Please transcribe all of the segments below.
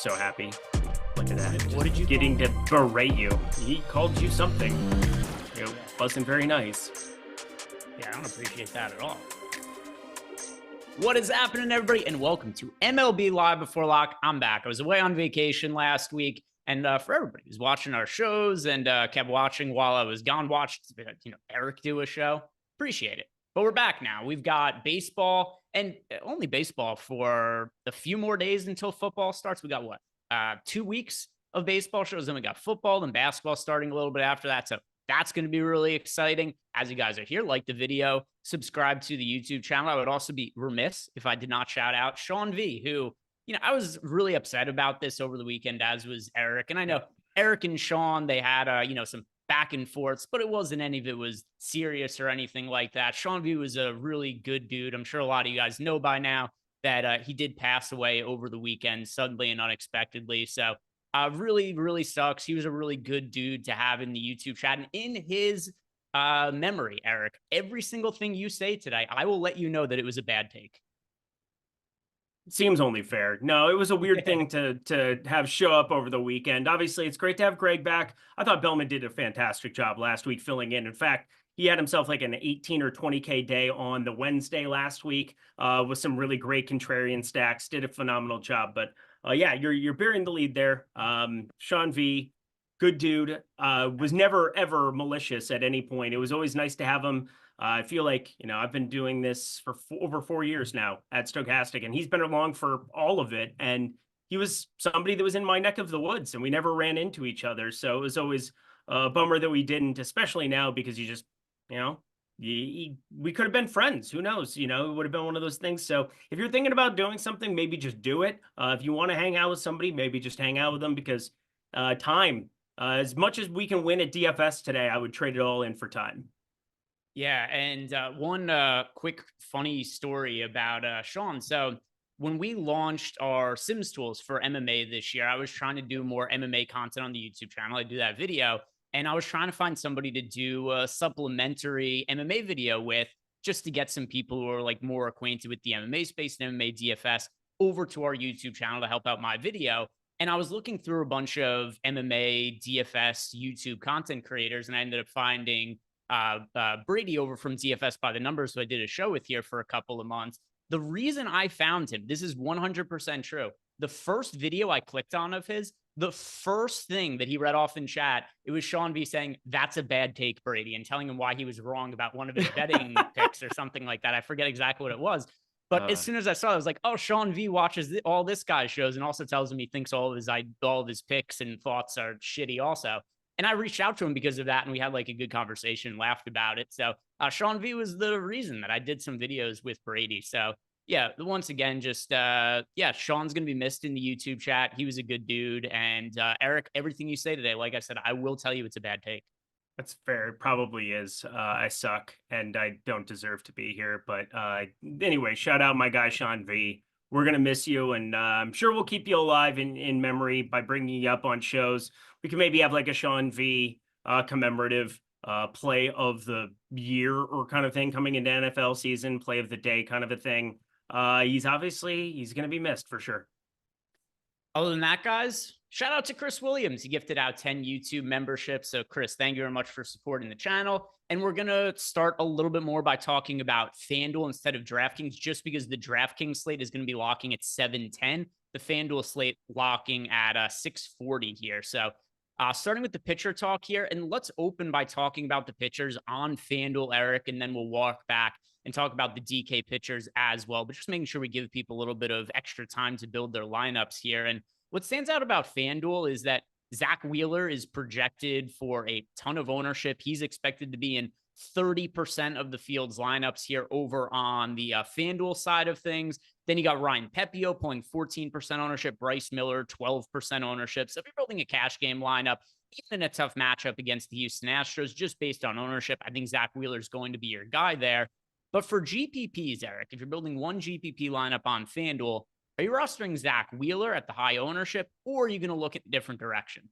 so happy. Look at that. What did you getting to berate you? He called you something. It wasn't very nice. Yeah, I don't appreciate that at all. What is happening, everybody? And welcome to MLB Live Before Lock. I'm back. I was away on vacation last week. And for everybody who's watching our shows and kept watching while I was gone, watched Eric do a show. Appreciate it. But we're back now. We've got baseball and only baseball for a few more days until football starts. We got what? 2 weeks of baseball shows. Then we got football and basketball starting a little bit after that. So that's going to be really exciting. As you guys are here, like the video, subscribe to the YouTube channel. I would also be remiss if I did not shout out Sean V, who, I was really upset about this over the weekend, as was Eric. And I know Eric and Sean, they had, some back and forths, but it wasn't any of it was serious or anything like that. Sean V was a really good dude. I'm sure a lot of you guys know by now that he did pass away over the weekend, suddenly and unexpectedly. So really, really sucks. He was a really good dude to have in the YouTube chat. And in his memory, Eric, every single thing you say today, I will let you know that it was a bad take. Seems only fair. No, it was a weird thing to have show up over the weekend. Obviously, it's great to have Greg back. I thought Bellman did a fantastic job last week filling in. In fact, he had himself like an 18 or 20K day on the Wednesday last week with some really great contrarian stacks. Did a phenomenal job. But yeah, you're bearing the lead there. Sean V, good dude. Was never, ever malicious at any point. It was always nice to have him. I feel like, I've been doing this for over 4 years now at Stochastic, and he's been along for all of it. And he was somebody that was in my neck of the woods, and we never ran into each other. So it was always a bummer that we didn't, especially now, because you just, we could have been friends. Who knows? It would have been one of those things. So if you're thinking about doing something, maybe just do it. If you want to hang out with somebody, maybe just hang out with them, because time, as much as we can win at DFS today, I would trade it all in for time. Yeah, and one quick funny story about Sean. So when we launched our Sims tools for MMA this year, I was trying to do more MMA content on the YouTube channel. I do that video, and I was trying to find somebody to do a supplementary MMA video with, just to get some people who are like more acquainted with the MMA space and MMA DFS over to our YouTube channel to help out my video. And I was looking through a bunch of MMA DFS YouTube content creators, and I ended up finding Brady over from DFS by the Numbers, who I did a show with here for a couple of months. The reason I found him, this is 100% true. The first video I clicked on of his, the first thing that he read off in chat, it was Sean V saying, "That's a bad take, Brady," and telling him why he was wrong about one of his betting picks or something like that. I forget exactly what it was. But as soon as I saw it, I was like, oh, Sean V watches all this guy's shows and also tells him he thinks all of his picks and thoughts are shitty also. And I reached out to him because of that, and we had like a good conversation, laughed about it. So Sean V was the reason that I did some videos with Brady. So yeah, once again, just Sean's going to be missed in the YouTube chat. He was a good dude. And Eric, everything you say today, like I said, I will tell you it's a bad take. That's fair. It probably is. I suck, and I don't deserve to be here. But anyway, shout out my guy, Sean V. We're going to miss you, and I'm sure we'll keep you alive in memory by bringing you up on shows. We can maybe have like a Sean V commemorative play of the year or kind of thing coming into NFL season, play of the day kind of a thing. He's going to be missed for sure. Other than that, guys, shout out to Chris Williams. He gifted out 10 YouTube memberships. So Chris, thank you very much for supporting the channel. And we're going to start a little bit more by talking about FanDuel instead of DraftKings, just because the DraftKings slate is going to be locking at 7:10. The FanDuel slate locking at 6:40 here. So starting with the pitcher talk here, and let's open by talking about the pitchers on FanDuel, Eric, and then we'll walk back and talk about the DK pitchers as well, but just making sure we give people a little bit of extra time to build their lineups here. And what stands out about FanDuel is that Zach Wheeler is projected for a ton of ownership. He's expected to be in 30% of the field's lineups here over on the FanDuel side of things. Then you got Ryan Pepio pulling 14% ownership, Bryce Miller, 12% ownership. So if you're building a cash game lineup, even in a tough matchup against the Houston Astros, just based on ownership, I think Zach Wheeler is going to be your guy there. But for GPPs, Eric, if you're building one GPP lineup on FanDuel, are you rostering Zach Wheeler at the high ownership, or are you going to look at a different direction?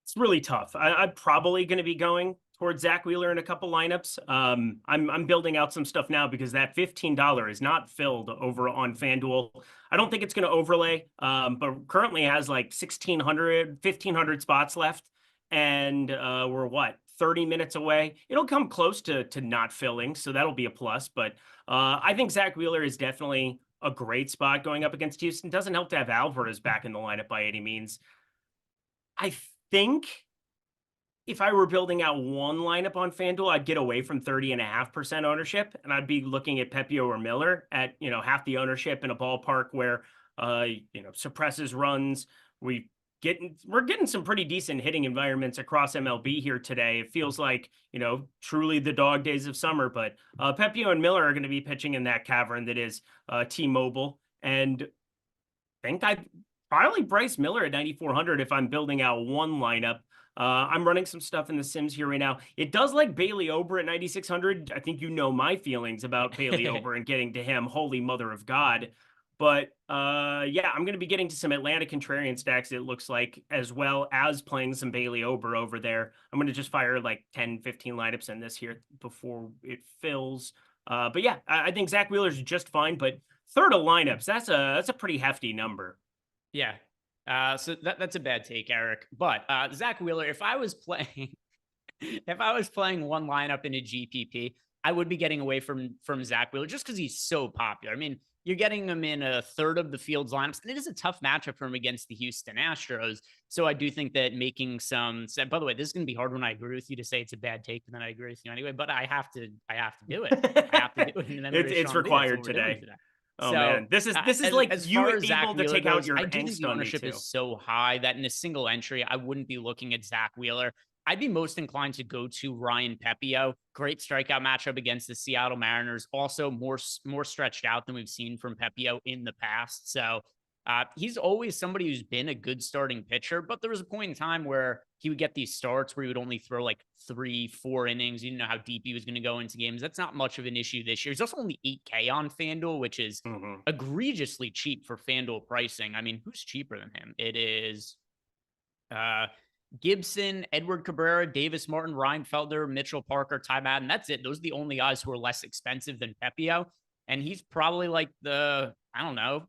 It's really tough. I'm probably going to be going towards Zach Wheeler in a couple lineups. I'm building out some stuff now because that $15 is not filled over on FanDuel. I don't think it's going to overlay, but currently has like 1,500 spots left, and we're what, 30 minutes away. It'll come close to not filling, so that'll be a plus. But I think Zach Wheeler is definitely a great spot going up against Houston. Doesn't help to have Alvarez back in the lineup by any means. I think if I were building out one lineup on FanDuel, I'd get away from 30.5% ownership, and I'd be looking at Pepio or Miller at, half the ownership in a ballpark where, suppresses runs. We're getting some pretty decent hitting environments across MLB here today. It feels like, truly the dog days of summer, but Pepio and Miller are going to be pitching in that cavern that is T-Mobile. And I think I'd probably Bryce Miller at 9,400 if I'm building out one lineup. I'm running some stuff in the Sims here right now. It does like Bailey Ober at 9,600. I think my feelings about Bailey Ober and getting to him. Holy mother of God. But yeah, I'm going to be getting to some Atlanta Contrarian stacks, it looks like, as well as playing some Bailey Ober over there. I'm going to just fire like 10, 15 lineups in this here before it fills. But yeah, I think Zach Wheeler's just fine. But third of lineups, that's a pretty hefty number. Yeah. So that's a bad take, Eric. But Zach Wheeler, if I was playing one lineup in a GPP, I would be getting away from Zach Wheeler just because he's so popular. I mean, you're getting him in a third of the field's lineups, and it is a tough matchup for him against the Houston Astros. So I do think that making some. By the way, this is going to be hard when I agree with you to say it's a bad take, but then I agree with you anyway. But I have to do it. I have to do it. And then it's required today. Oh, so, man, this is like you able to take out your angst on me too. I do think the ownership is so high that in a single entry, I wouldn't be looking at Zach Wheeler. I'd be most inclined to go to Ryan Pepio. Great strikeout matchup against the Seattle Mariners. Also more stretched out than we've seen from Pepio in the past. So he's always somebody who's been a good starting pitcher, but there was a point in time where he would get these starts where he would only throw like 3-4 innings. You didn't know how deep he was going to go into games. That's not much of an issue this year. He's also only 8K on FanDuel, which is egregiously cheap for FanDuel pricing. I mean, who's cheaper than him? It is Gibson, Edward Cabrera, Davis Martin, Ryan Felder, Mitchell Parker, Ty Madden. That's it. Those are the only guys who are less expensive than Pepio. And he's probably like the, I don't know,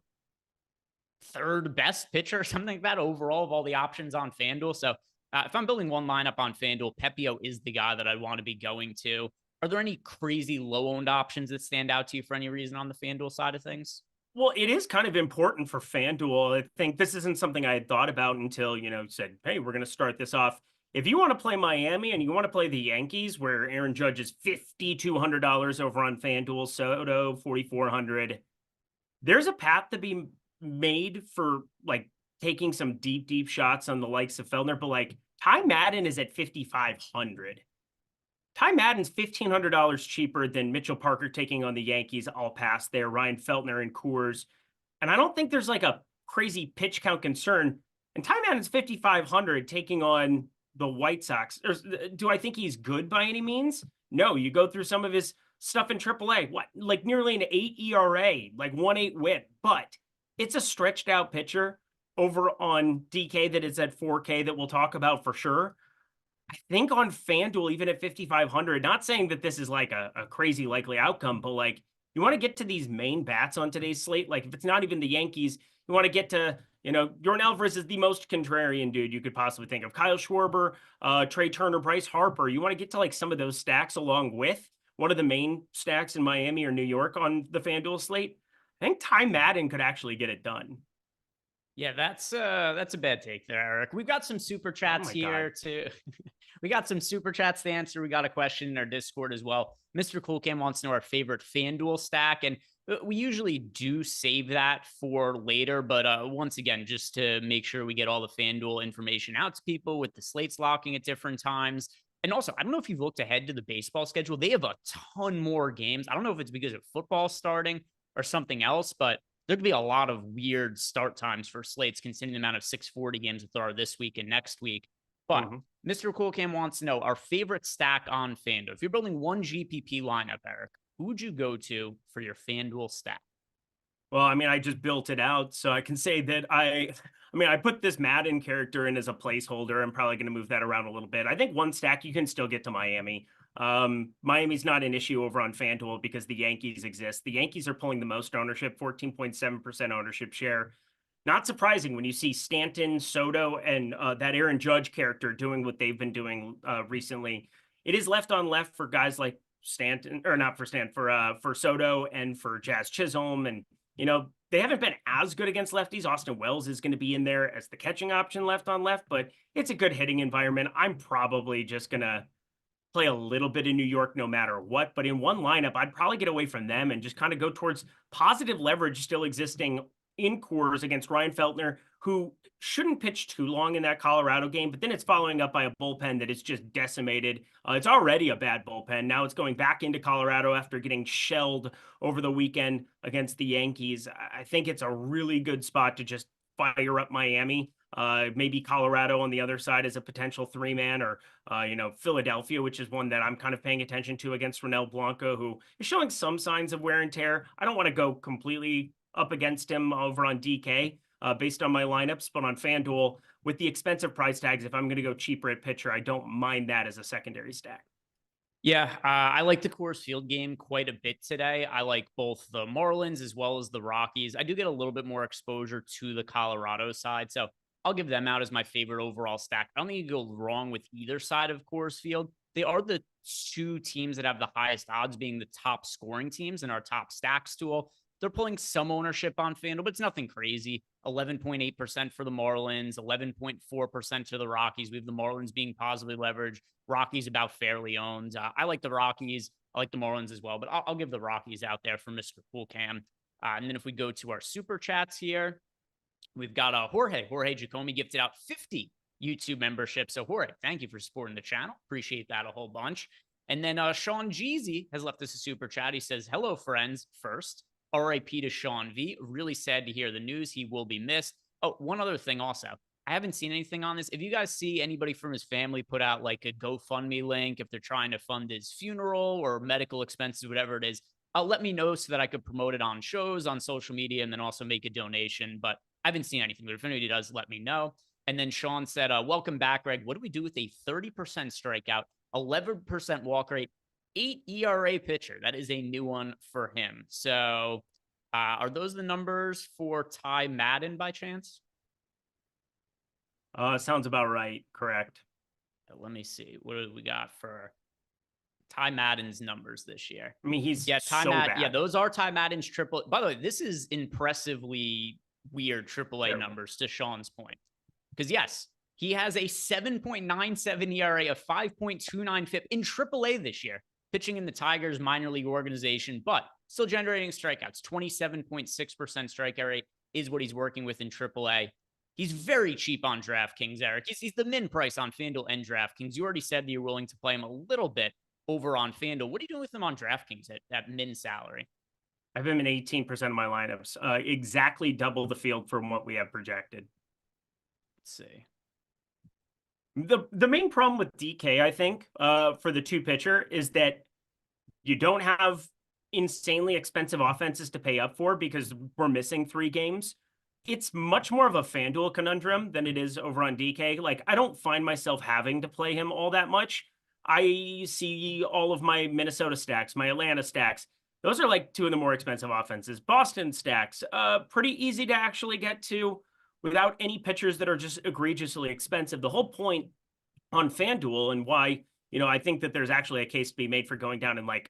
third best pitcher or something like that overall of all the options on FanDuel. So if I'm building one lineup on FanDuel, Pepio is the guy that I'd want to be going to. Are there any crazy low-owned options that stand out to you for any reason on the FanDuel side of things? Well, it is kind of important for FanDuel. I think this isn't something I had thought about until, said, hey, we're going to start this off. If you want to play Miami and you want to play the Yankees, where Aaron Judge is $5,200 over on FanDuel, Soto $4,400, there's a path to be made for like taking some deep shots on the likes of Feldner, but like Ty Madden is at $5,500. Ty Madden's $1,500 cheaper than Mitchell Parker taking on the Yankees. I'll pass there. Ryan Feltner and Coors. And I don't think there's like a crazy pitch count concern. And Ty Madden's $5,500 taking on the White Sox. Do I think he's good by any means? No, you go through some of his stuff in AAA. What, like nearly an 8 ERA, like 1.8 WHIP. But it's a stretched out pitcher over on DK that is at 4K that we'll talk about for sure. I think on FanDuel, even at 5,500, not saying that this is like a crazy likely outcome, but like you want to get to these main bats on today's slate. Like if it's not even the Yankees, you want to get to, Yordan Alvarez is the most contrarian dude you could possibly think of. Kyle Schwarber, Trey Turner, Bryce Harper. You want to get to like some of those stacks along with one of the main stacks in Miami or New York on the FanDuel slate. I think Ty Madden could actually get it done. Yeah, that's a bad take there, Eric. We've got some super chats here to we got some super chats to answer. We got a question in our Discord as well. Mr. Cool Cam wants to know our favorite FanDuel stack, and we usually do save that for later, but once again, just to make sure we get all the FanDuel information out to people with the slates locking at different times. And also, I don't know if you've looked ahead to the baseball schedule. They have a ton more games. I don't know if it's because of football starting or something else, but there could be a lot of weird start times for slates considering the amount of 640 games that there are this week and next week. But Mr. Cool Cam wants to know our favorite stack on FanDuel. If you're building one GPP lineup, Eric, who would you go to for your FanDuel stack? Well, I mean, I just built it out, so I can say that I mean, I put this Madden character in as a placeholder. I'm probably going to move that around a little bit. I think one stack you can still get to Miami. Miami's not an issue over on FanDuel because the Yankees exist. The Yankees are pulling the most ownership, 14.7% ownership share. Not surprising when you see Stanton, Soto, and that Aaron Judge character doing what they've been doing recently. It is left on left for guys like Stanton, or not for Stanton, for Soto and for Jazz Chisholm, and they haven't been as good against lefties. Austin Wells is going to be in there as the catching option left on left, but it's a good hitting environment. I'm probably just going to play a little bit in New York no matter what. But in one lineup, I'd probably get away from them and just kind of go towards positive leverage still existing in Coors against Ryan Feltner, who shouldn't pitch too long in that Colorado game, but then it's following up by a bullpen that is just decimated. It's already a bad bullpen. Now it's going back into Colorado after getting shelled over the weekend against the Yankees. I think it's a really good spot to just fire up Miami. Maybe Colorado on the other side as a potential 3-man, or Philadelphia, which is one that I'm kind of paying attention to against Ronel Blanco, who is showing some signs of wear and tear. I don't want to go completely up against him over on DK based on my lineups, but on FanDuel with the expensive price tags, if I'm going to go cheaper at pitcher, I don't mind that as a secondary stack. Yeah, I like the Coors Field game quite a bit today. I like both the Marlins as well as the Rockies. I do get a little bit more exposure to the Colorado side, so I'll give them out as my favorite overall stack. I don't think you go wrong with either side of Coors Field. They are the two teams that have the highest odds, being the top scoring teams in our top stacks tool. They're pulling some ownership on FanDuel, but it's nothing crazy. 11.8% for the Marlins, 11.4% to the Rockies. We have the Marlins being positively leveraged. Rockies about fairly owned. I like the Rockies. I like the Marlins as well, but I'll give the Rockies out there for Mr. Cool Cam. And then if we go to our super chats here, we've got Jorge Jacomi gifted out 50 YouTube memberships. So Jorge, thank you for supporting the channel. Appreciate that a whole bunch. And then Sean Jeezy has left us a super chat. He says, hello, friends. First, RIP to Sean V. Really sad to hear the news. He will be missed. Oh, one other thing also. I haven't seen anything on this. If you guys see anybody from his family put out like a GoFundMe link, if they're trying to fund his funeral or medical expenses, whatever it is, let me know so that I could promote it on shows, on social media, and then also make a donation. But I haven't seen anything. But if anybody does, let me know. And then Sean said, welcome back, Greg. What do we do with a 30% strikeout, 11% walk rate, 8 ERA pitcher? That is a new one for him. So are those the numbers for Ty Madden by chance? Sounds about right. Correct. Let me see. What do we got for Ty Madden's numbers this year? I mean, he's Ty so Madden. bad. Yeah, those are Ty Madden's triple. By the way, this is impressively weird AAA numbers to Sean's point. Because yes, he has a 7.97 ERA, a 5.29 FIP in AAA this year, pitching in the Tigers minor league organization, but still generating strikeouts. 27.6% strikeout rate is what he's working with in AAA. He's very cheap on DraftKings, Eric. He's the min price on FanDuel and DraftKings. You already said that you're willing to play him a little bit over on FanDuel. What are you doing with him on DraftKings at min salary? I have him in 18% of my lineups, exactly double the field from what we have projected. Let's see. The main problem with DK, I think, for the two pitcher is that you don't have insanely expensive offenses to pay up for because we're missing 3 games. It's much more of a FanDuel conundrum than it is over on DK. Like, I don't find myself having to play him all that much. I see all of my Minnesota stacks, my Atlanta stacks. Those are like 2 of the more expensive offenses. Boston stacks, pretty easy to actually get to without any pitchers that are just egregiously expensive. The whole point on FanDuel and why, I think that there's actually a case to be made for going down and like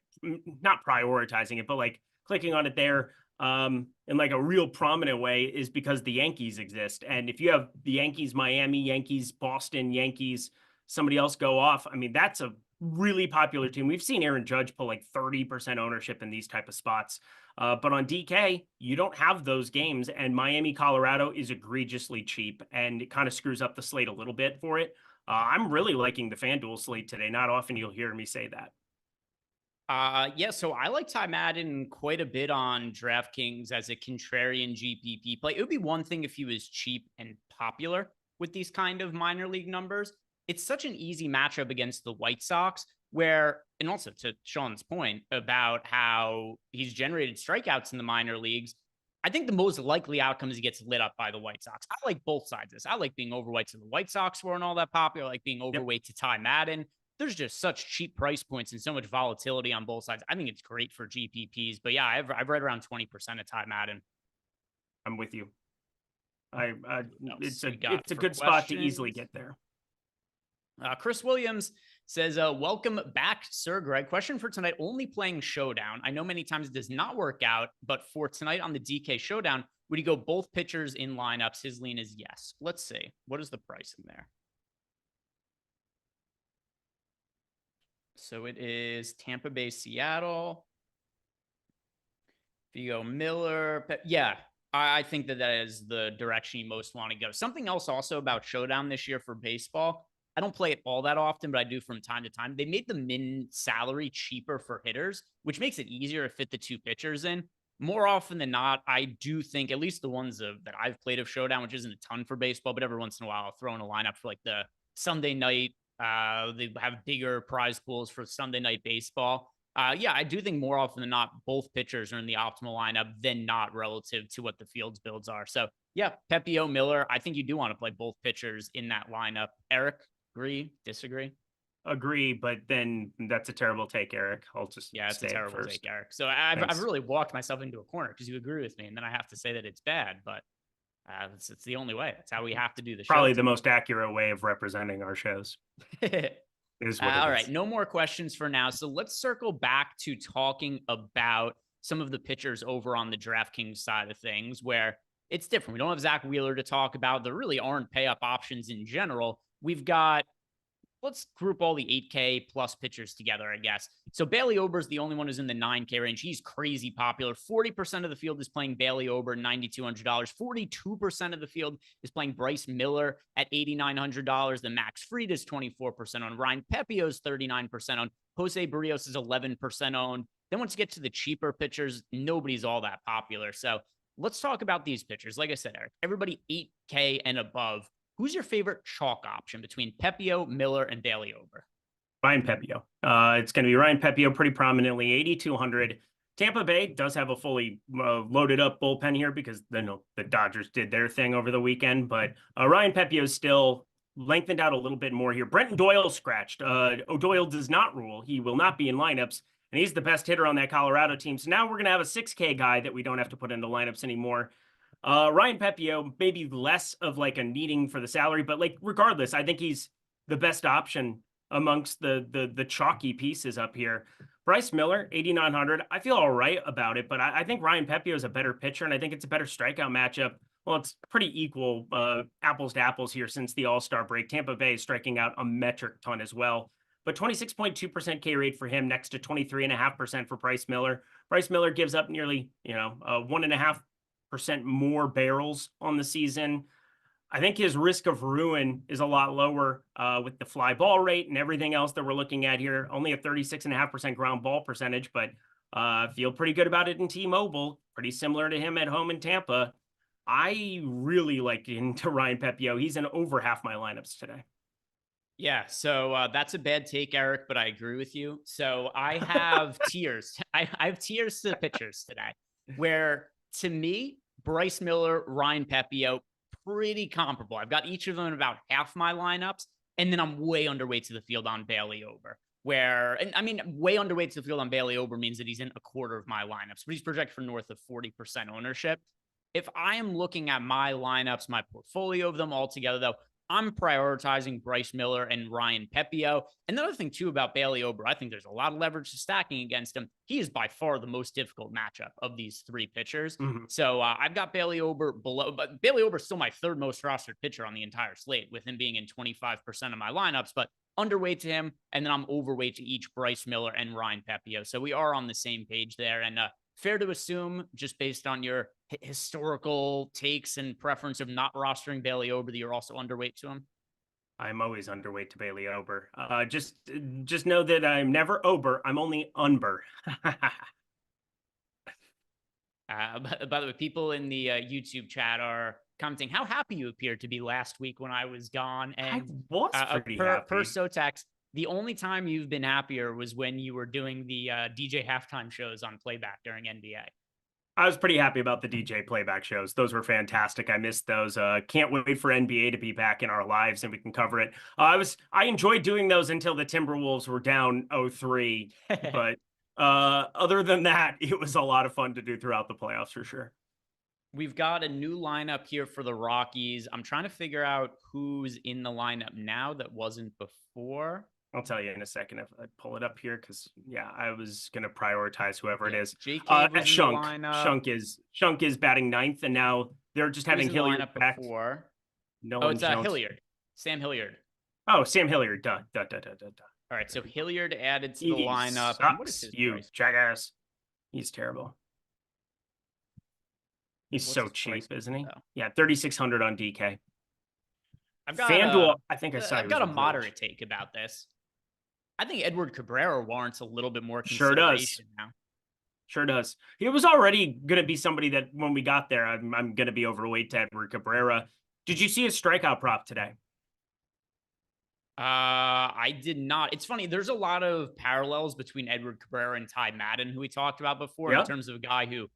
not prioritizing it, but like clicking on it there in like a real prominent way is because the Yankees exist. And if you have the Yankees, Miami, Yankees, Boston, Yankees, somebody else go off, I mean, that's a really popular team. We've seen Aaron Judge pull like 30% ownership in these type of spots. But on DK, you don't have those games, and Miami, Colorado is egregiously cheap, and it kind of screws up the slate a little bit for it. I'm really liking the FanDuel slate today. Not often you'll hear me say that. Yeah, so I like Ty Madden quite a bit on DraftKings as a contrarian GPP play. It would be one thing if he was cheap and popular with these kind of minor league numbers. It's such an easy matchup against the White Sox where, and also to Sean's point about how he's generated strikeouts in the minor leagues, I think the most likely outcome is he gets lit up by the White Sox. I like both sides of this. I like being overweight to the White Sox weren't all that popular. I like being overweight to Ty Madden. There's just such cheap price points and so much volatility on both sides. I think it's great for GPPs. But yeah, I've read around 20% of Ty Madden. I'm with you. It's a good questions? spot to easily get there. Chris Williams says, welcome back, Sir Greg. Question for tonight, only playing Showdown. I know many times it does not work out, but for tonight on the DK Showdown, would you go both pitchers in lineups? His lean is yes. Let's see. What is the price in there? So it is Tampa Bay, Seattle. If you go Miller, yeah, I think that is the direction you most want to go. Something else also about Showdown this year for baseball, I don't play it all that often, but I do from time to time. They made the min salary cheaper for hitters, which makes it easier to fit the two pitchers in. More often than not, I do think, at least the ones that I've played of Showdown, which isn't a ton for baseball, but every once in a while I'll throw in a lineup for like the Sunday night. They have bigger prize pools for Sunday night baseball. Yeah, I do think more often than not, both pitchers are in the optimal lineup than not relative to what the field's builds are. So yeah, Pepio, Miller, I think you do want to play both pitchers in that lineup. Eric, agree, disagree? Agree, but then that's a terrible take, Eric. I'll just it's a terrible first. take, Eric. So I've really walked myself into a corner because you agree with me, and then I have to say that it's bad, but it's the only way. That's how we have to do the show. Probably the most accurate way of representing our shows. Is what all right, no more questions for now. So let's circle back to talking about some of the pitchers over on the DraftKings side of things, where it's different. We don't have Zach Wheeler to talk about. There really aren't pay-up options in general. We've got, let's group all the 8K plus pitchers together, I guess. So Bailey Ober's the only one who's in the 9K range. He's crazy popular. 40% of the field is playing Bailey Ober, $9,200. 42% of the field is playing Bryce Miller at $8,900. The Max Fried is 24% on. Ryan Pepio's 39% on. Jose Barrios is 11% owned. Then once you get to the cheaper pitchers, nobody's all that popular. So let's talk about these pitchers. Like I said, Eric, everybody 8K and above. Who's your favorite chalk option between Pepio, Miller, and Bailey Ober? Ryan Pepio. It's going to be Ryan Pepio pretty prominently, 8,200. Tampa Bay does have a fully loaded up bullpen here because the Dodgers did their thing over the weekend, but Ryan Pepio still lengthened out a little bit more here. Brenton Doyle scratched. O'Doyle does not rule. He will not be in lineups, and he's the best hitter on that Colorado team. So now we're going to have a 6K guy that we don't have to put into lineups anymore. Ryan Pepio, maybe less of like a needing for the salary, but like regardless, I think he's the best option amongst the chalky pieces up here. Bryce Miller, 8,900. I feel all right about it, but I think Ryan Pepio is a better pitcher, and I think it's a better strikeout matchup. Well, it's pretty equal apples to apples here since the All-Star break. Tampa Bay is striking out a metric ton as well. But 26.2% K rate for him next to 23.5% for Bryce Miller. Bryce Miller gives up nearly, 1.5% more barrels on the season. I think his risk of ruin is a lot lower with the fly ball rate and everything else that we're looking at here. Only a 36.5% ground ball percentage, but feel pretty good about it in T-Mobile. Pretty similar to him at home in Tampa. I really like into Ryan Pepio. He's in over half my lineups today. Yeah, so that's a bad take, Eric, but I agree with you. So I have tiers. I have tiers to the pitchers today, where to me, Bryce Miller, Ryan Pepio, pretty comparable. I've got each of them in about half my lineups, and then I'm way underweight to the field on Bailey Ober. Way underweight to the field on Bailey Ober means that he's in a quarter of my lineups, but he's projected for north of 40% ownership. If I am looking at my lineups, my portfolio of them all together, though, I'm prioritizing Bryce Miller and Ryan Pepio. And the other thing, too, about Bailey Ober, I think there's a lot of leverage to stacking against him. He is by far the most difficult matchup of these three pitchers. Mm-hmm. So I've got Bailey Ober below, but Bailey Ober is still my third most rostered pitcher on the entire slate, with him being in 25% of my lineups, but underweight to him. And then I'm overweight to each Bryce Miller and Ryan Pepio. So we are on the same page there. And fair to assume, just based on your historical takes and preference of not rostering Bailey Ober, that you're also underweight to him? I'm always underweight to Bailey Ober. Just know that I'm never Ober. I'm only Unber. By the way, people in the YouTube chat are commenting how happy you appeared to be last week when I was gone. And I was pretty happy. Per Sotax, the only time you've been happier was when you were doing the DJ halftime shows on playback during NBA. I was pretty happy about the DJ playback shows. Those were fantastic. I missed those. Can't wait for NBA to be back in our lives and we can cover it. I enjoyed doing those until the Timberwolves were down 0-3. But other than that, it was a lot of fun to do throughout the playoffs for sure. We've got a new lineup here for the Rockies. I'm trying to figure out who's in the lineup now that wasn't before. I'll tell you in a second if I pull it up here because yeah, I was gonna prioritize whoever it is. JK was Shunk. in the lineup. Shunk is batting ninth, and now they're just having Hilliard back. Before. Nolan It's Jones. Hilliard. Sam Hilliard. Oh, Sam Hilliard. Duh. All right, so Hilliard added to the lineup. Sucks. What is his You price? jackass. He's terrible. He's What's so his cheap, price, isn't he? though? Yeah, 3,600 on DK. I've got FanDuel, I think I saw. I've got a moderate take about this. I think Edward Cabrera warrants a little bit more Sure does. consideration now. Sure does. He was already going to be somebody that when we got there, I'm going to be overweight to Edward Cabrera. Did you see his strikeout prop today? I did not. It's funny. There's a lot of parallels between Edward Cabrera and Ty Madden, who we talked about before, in terms of a guy who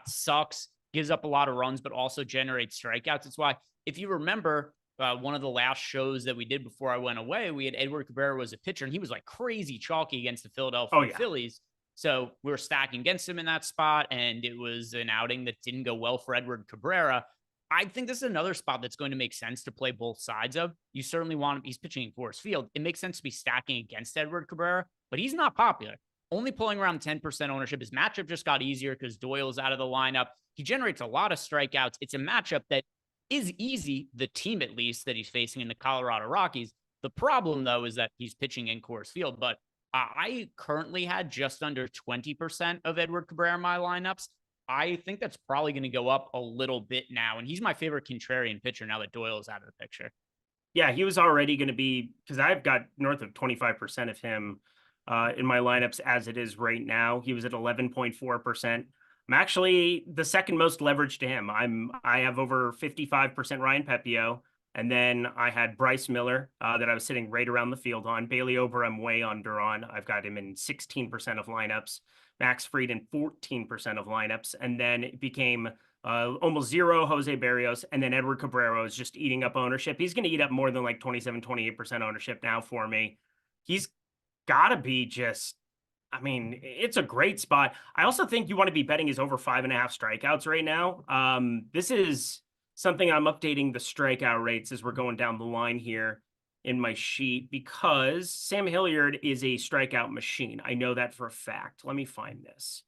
sucks, gives up a lot of runs, but also generates strikeouts. It's why, if you remember, one of the last shows that we did before I went away, we had Edward Cabrera was a pitcher, and he was like crazy chalky against the Philadelphia Phillies. So we were stacking against him in that spot, and it was an outing that didn't go well for Edward Cabrera. I think this is another spot that's going to make sense to play both sides of. You certainly want him. He's pitching in Coors Field. It makes sense to be stacking against Edward Cabrera, but he's not popular. Only pulling around 10% ownership. His matchup just got easier because Doyle's out of the lineup. He generates a lot of strikeouts. It's a matchup that is easy, the team at least, that he's facing in the Colorado Rockies. The problem, though, is that he's pitching in Coors Field. But I currently had just under 20% of Edward Cabrera in my lineups. I think that's probably going to go up a little bit now. And he's my favorite contrarian pitcher now that Doyle is out of the picture. Yeah, he was already going to be, because I've got north of 25% of him in my lineups as it is right now. He was at 11.4%. I'm actually the second most leveraged to him. I have over 55% Ryan Pepio. And then I had Bryce Miller that I was sitting right around the field on. Bailey Ober, I'm way under on. I've got him in 16% of lineups. Max Fried in 14% of lineups. And then it became almost zero Jose Barrios. And then Edward Cabrera is just eating up ownership. He's going to eat up more than like 27, 28% ownership now for me. He's got to be just, I mean, it's a great spot. I also think you want to be betting his over 5.5 strikeouts right now. This is something I'm updating the strikeout rates as we're going down the line here in my sheet because Sam Hilliard is a strikeout machine. I know that for a fact. Let me find this.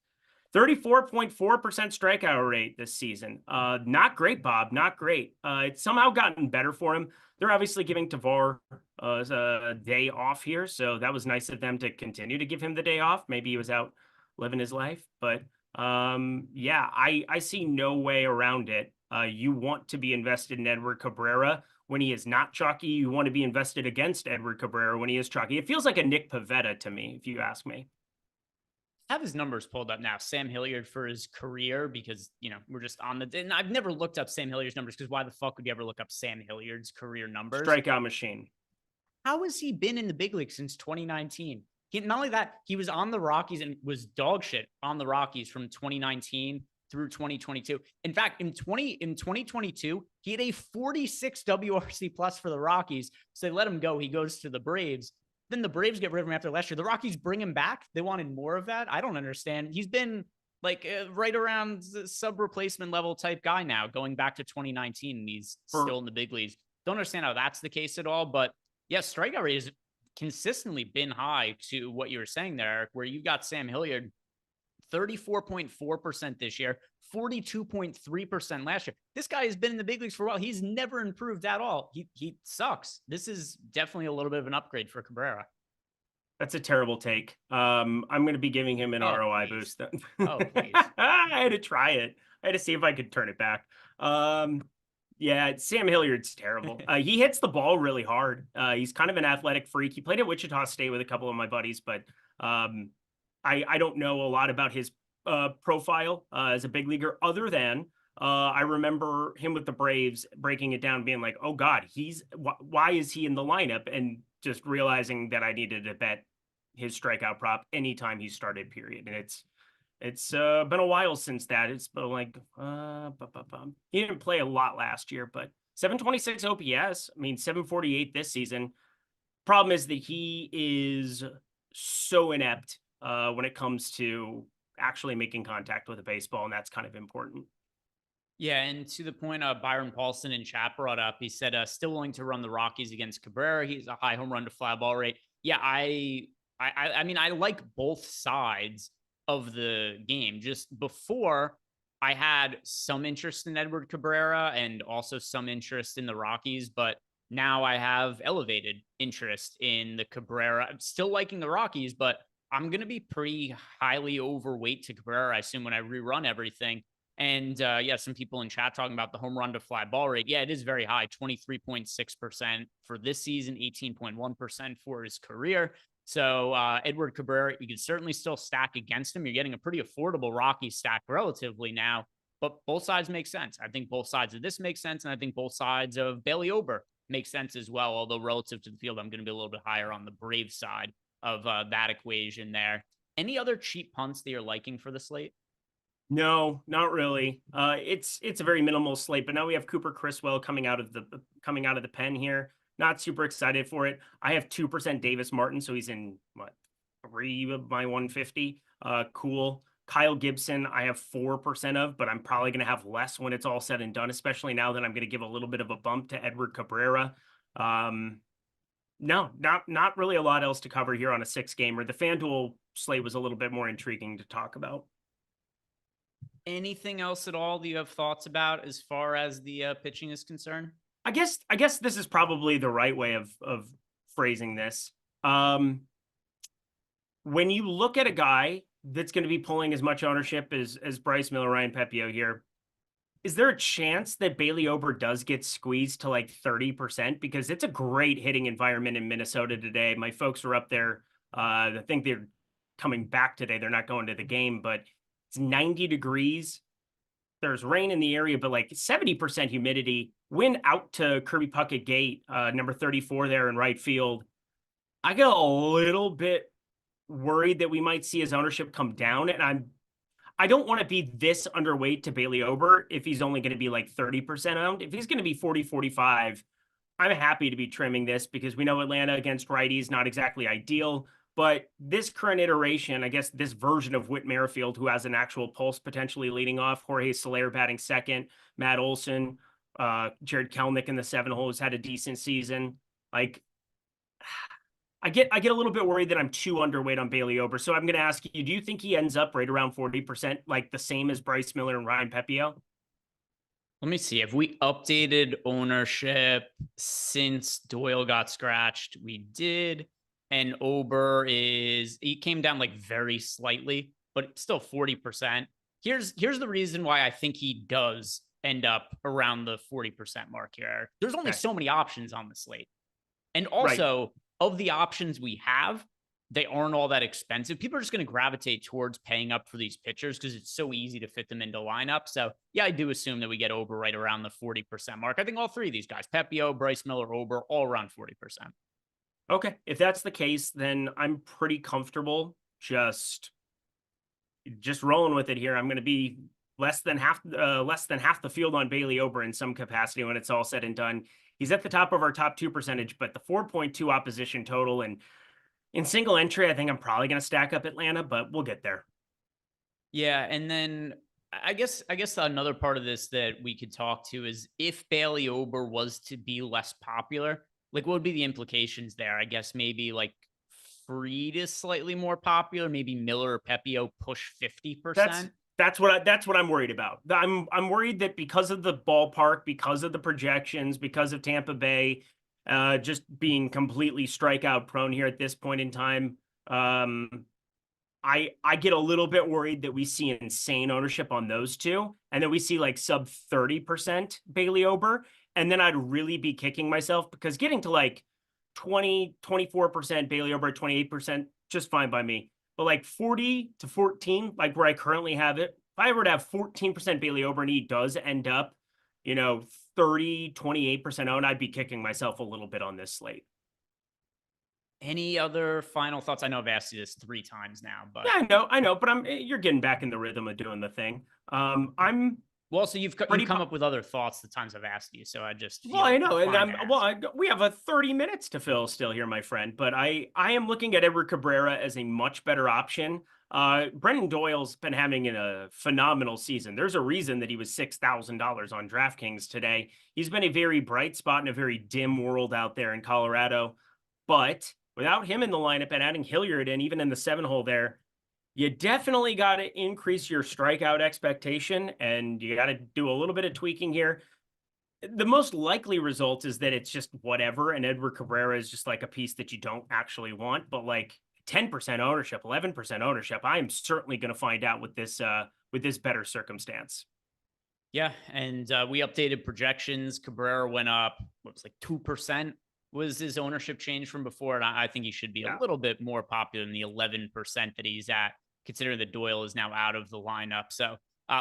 34.4% strikeout rate this season. Not great, Bob. Not great. It's somehow gotten better for him. They're obviously giving Tavar a day off here, so that was nice of them to continue to give him the day off. Maybe he was out living his life, but yeah, I see no way around it. You want to be invested in Edward Cabrera when he is not chalky. You want to be invested against Edward Cabrera when he is chalky. It feels like a Nick Pivetta to me, if you ask me. I have his numbers pulled up now. Sam Hilliard for his career, because, you know, we're just on the, and I've never looked up Sam Hilliard's numbers because why the fuck would you ever look up Sam Hilliard's career numbers? Strikeout machine. How has he been in the big league since 2019? Not only that, he was on the Rockies and was dog shit on the Rockies from 2019 through 2022. In fact, in 2022, he had a 46 WRC plus for the Rockies. So they let him go. He goes to the Braves. Then the Braves get rid of him after last year. The Rockies bring him back. They wanted more of that. I don't understand. He's been like right around the sub replacement level type guy now, going back to 2019, and he's still in the big leagues. Don't understand how that's the case at all. But yeah, strikeout rate has consistently been high to what you were saying there, Eric, where you got Sam Hilliard 34.4% this year, 42.3% last year. This guy has been in the big leagues for a while. He's never improved at all. He sucks. This is definitely a little bit of an upgrade for Cabrera. That's a terrible take. I'm going to be giving him an ROI boost. Then. Oh, please. I had to try it. I had to see if I could turn it back. Yeah, Sam Hilliard's terrible. He hits the ball really hard. He's kind of an athletic freak. He played at Wichita State with a couple of my buddies, but I don't know a lot about his profile as a big leaguer other than I remember him with the Braves breaking it down, being like, oh God, why is he in the lineup? And just realizing that I needed to bet his strikeout prop anytime he started, period. And It's been a while since that. It's been like he didn't play a lot last year, but 726 OPS. I mean, 748 this season. Problem is that he is so inept when it comes to actually making contact with a baseball, and that's kind of important. Yeah, and to the point Byron Paulson in chat brought up, he said still willing to run the Rockies against Cabrera. He's a high home run to fly ball rate. Yeah, I mean, I like both sides of the game. Just before, I had some interest in Edward Cabrera and also some interest in the Rockies, but now I have elevated interest in the Cabrera. I'm still liking the Rockies, but I'm going to be pretty highly overweight to Cabrera, I assume, when I rerun everything. And yeah, some people in chat talking about the home run to fly ball rate. Yeah, it is very high, 23.6% for this season, 18.1% for his career. So Edward Cabrera, you can certainly still stack against him. You're getting a pretty affordable Rocky stack relatively now, but both sides make sense. I think both sides of this make sense, and I think both sides of Bailey Ober make sense as well. Although relative to the field, I'm going to be a little bit higher on the Braves side of that equation there. Any other cheap punts that you're liking for the slate? No, not really. It's a very minimal slate, but now we have Cooper Criswell coming out of the pen here. Not super excited for it. I have 2% Davis Martin, so he's in what, 3 of my 150. Cool. Kyle Gibson, I have 4% of, but I'm probably going to have less when it's all said and done, especially now that I'm going to give a little bit of a bump to Edward Cabrera. No, not really a lot else to cover here on a 6-gamer. The FanDuel slate was a little bit more intriguing to talk about. Anything else at all that you have thoughts about as far as the pitching is concerned? I guess this is probably the right way of phrasing this. When you look at a guy that's going to be pulling as much ownership as Bryce Miller, Ryan Pepiot here, is there a chance that Bailey Ober does get squeezed to like 30%? Because it's a great hitting environment in Minnesota today. My folks are up there. I think they're coming back today. They're not going to the game, but it's 90 degrees. There's rain in the area, but like 70% humidity. Wind out to Kirby Puckett Gate, number 34 there in right field. I get a little bit worried that we might see his ownership come down, and I don't want to be this underweight to Bailey Ober if he's only going to be like 30% owned. If he's going to be 40, 45, I'm happy to be trimming this because we know Atlanta against righties, not exactly ideal. But this current iteration, I guess this version of Whit Merrifield, who has an actual pulse potentially leading off, Jorge Soler batting second, Matt Olson, Jared Kelnick in the 7-hole has had a decent season. Like, I get a little bit worried that I'm too underweight on Bailey Ober. So I'm going to ask you, do you think he ends up right around 40%, like the same as Bryce Miller and Ryan Pepiot? Let me see. Have we updated ownership since Doyle got scratched? We did. And Ober he came down like very slightly, but still 40%. Here's the reason why I think he does end up around the 40% mark here. There's only so many options on the slate. And also, of the options we have, they aren't all that expensive. People are just going to gravitate towards paying up for these pitchers because it's so easy to fit them into lineup. So yeah, I do assume that we get Ober right around the 40% mark. I think all three of these guys, Pepiot, Bryce Miller, Ober, all around 40%. Okay, if that's the case, then I'm pretty comfortable just rolling with it here. I'm going to be less than half the field on Bailey Ober in some capacity when it's all said and done. He's at the top of our top 2 percentage, but the 4.2 opposition total, and in single entry, I think I'm probably going to stack up Atlanta, but we'll get there. Yeah, and then I guess another part of this that we could talk to is if Bailey Ober was to be less popular, like what would be the implications there? I guess maybe like Fried is slightly more popular, maybe Miller or Pepiot push 50%. That's what I'm worried about. I'm worried that because of the ballpark, because of the projections, because of Tampa Bay, just being completely strikeout prone here at this point in time, I get a little bit worried that we see insane ownership on those two, and then we see like sub 30% Bailey Ober, and then I'd really be kicking myself because getting to like 20, 24% Bailey Ober, 28%, just fine by me. But like 40 to 14, like where I currently have it, if I were to have 14% Bailey Ober and he does end up, 30, 28% owned, I'd be kicking myself a little bit on this slate. Any other final thoughts? I know I've asked you this 3 times now, Yeah, but I know, but you're getting back in the rhythm of doing the thing. I'm well, so you've pretty come up with other thoughts the times I've asked you, so I just Well, feel I know, and inclined to ask. we have a 30 minutes to fill still here, my friend. But I am looking at Edward Cabrera as a much better option. Brendan Doyle's been having a phenomenal season. There's a reason that he was $6,000 on DraftKings today. He's been a very bright spot in a very dim world out there in Colorado. But without him in the lineup and adding Hilliard in, even in the 7 hole there, you definitely got to increase your strikeout expectation, and you got to do a little bit of tweaking here. The most likely result is that it's just whatever, and Edward Cabrera is just like a piece that you don't actually want. But like 10% ownership, 11% ownership, I am certainly going to find out with this better circumstance. Yeah, and we updated projections. Cabrera went up, what was like 2% was his ownership change from before. And I think he should be a Yeah. little bit more popular than the 11% that he's at, considering that Doyle is now out of the lineup. So